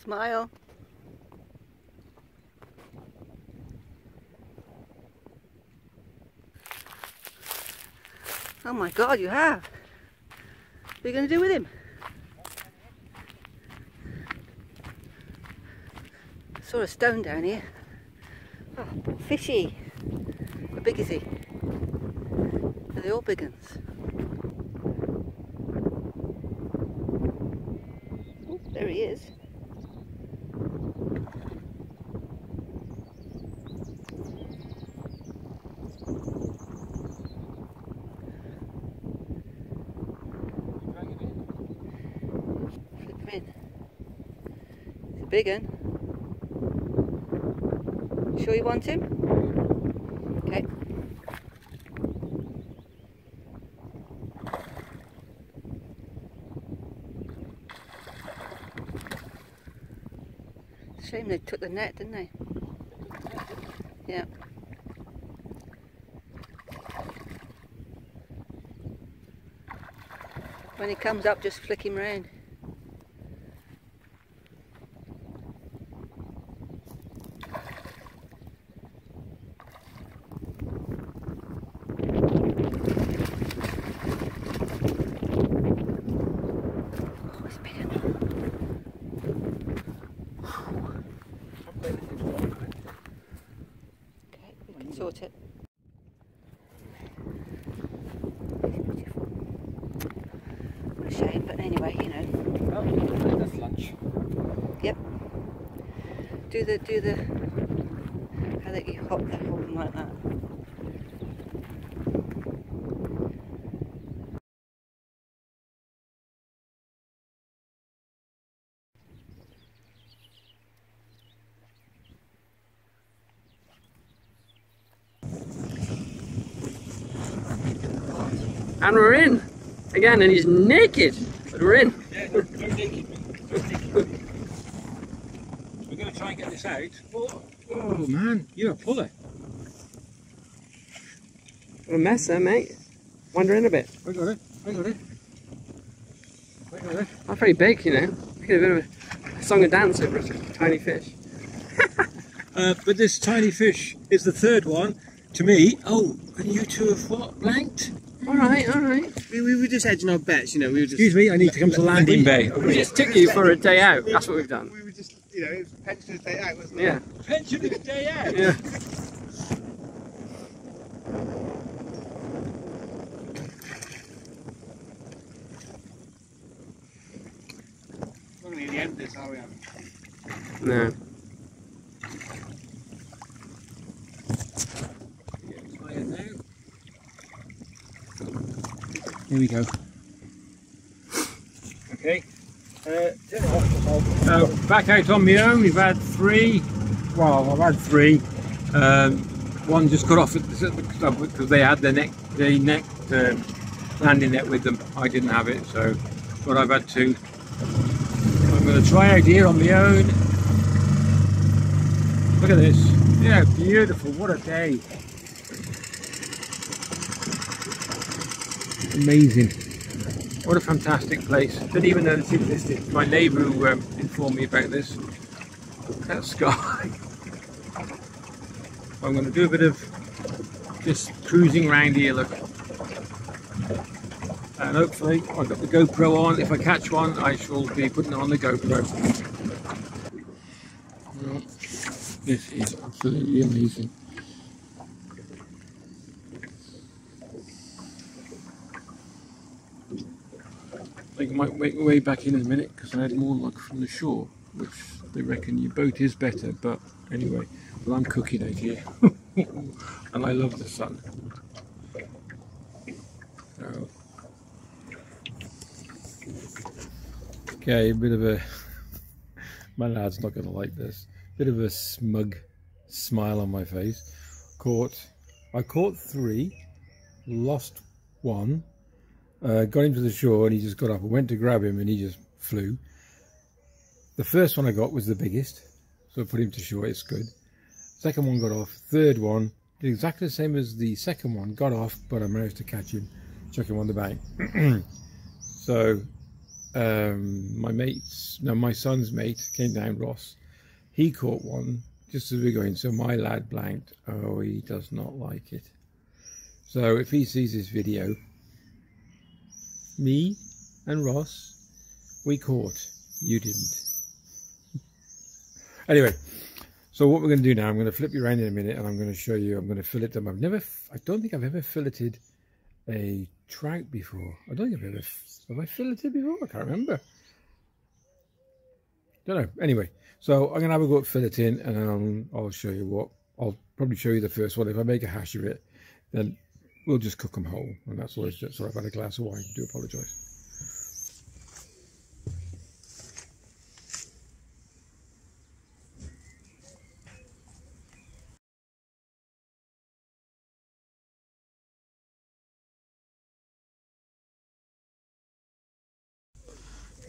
Smile. Oh my God, you have. What are you going to do with him? I saw a stone down here. Oh, poor fishy. How big is he? Are they all big ones? Oh, there he is. Flip him in. He's a big one. Sure you want him? Okay. Shame they took the net, didn't they? Yeah. When he comes up, just flick him round. Sort it. Beautiful. What a shame, but anyway, you know. Oh, that's lunch. Yep. Do the how that you hold them like that. And we're in again, and he's naked. But we're in. Yeah, no naked. We're going to try and get this out. Oh man, you're a puller. What a mess there, mate. Wander in a bit. I got it. I got it. I got it. Not very big, you know. We get a bit of a song and dance over a tiny fish. But this tiny fish is the third one to me. Oh, and you two have what? Blanked? All right, all right. We were just hedging our bets, you know. We were just. Excuse me, I need to come to landing bay. We just took you for a day out. That's what we've done. We were just, you know, it was pensioners' day out, wasn't it? Yeah. Pensioners' day out. Yeah. We're not going to end this, are we? No. Here we go. Okay. Back out on my own. We've had three. Well, I've had three. One just got off at the club because they had the landing net with them. I didn't have it, so but I've had two. I'm going to try out here on my own. Look at this. Yeah, beautiful. What a day. Amazing. What a fantastic place. Didn't even know this existed. My neighbour who informed me about this. Look at that sky. I'm going to do a bit of just cruising around here, look. And hopefully I've got the GoPro on. If I catch one, I shall be putting it on the GoPro. Well, this is absolutely amazing. I might make my way back in a minute because I had more luck from the shore, which they reckon your boat is better, but anyway, well, I'm cooking out here and I love the sun. So. Okay, a bit of a, my lad's not going to like this, bit of a smug smile on my face. I caught three, lost one. Got him to the shore and he just got up. I went to grab him and he just flew. The first one I got was the biggest, so I put him to shore. It's good. Second one got off. Third one did exactly the same as the second one. Got off, but I managed to catch him, chuck him on the bank. So my son's mate came down, Ross. He caught one just as we were going, so my lad blanked. Oh, he does not like it. So if he sees this video, me and Ross, we caught, you didn't. Anyway, so what we're going to do now, I'm going to flip you around in a minute and I'm going to show you, I'm going to fillet them. I don't think I've ever filleted a trout before. I don't think have I filleted before? I can't remember. Don't know. Anyway, so I'm going to have a go at filleting and then I'll show you what, I'll probably show you the first one. If I make a hash of it, then we'll just cook them whole. And that's all it's just. Sorry, I've had a glass of wine. I do apologise.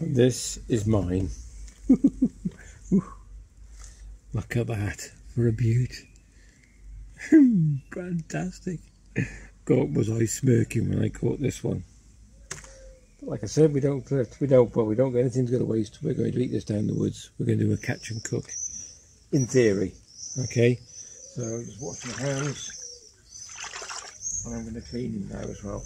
This is mine. Look at that, for a beaut. Fantastic. God, was I smirking when I caught this one. But like I said, we don't get anything to go to waste. We're going to eat this down the woods. We're going to do a catch and cook, in theory. Okay, so just wash my hands, and I'm going to clean them now as well.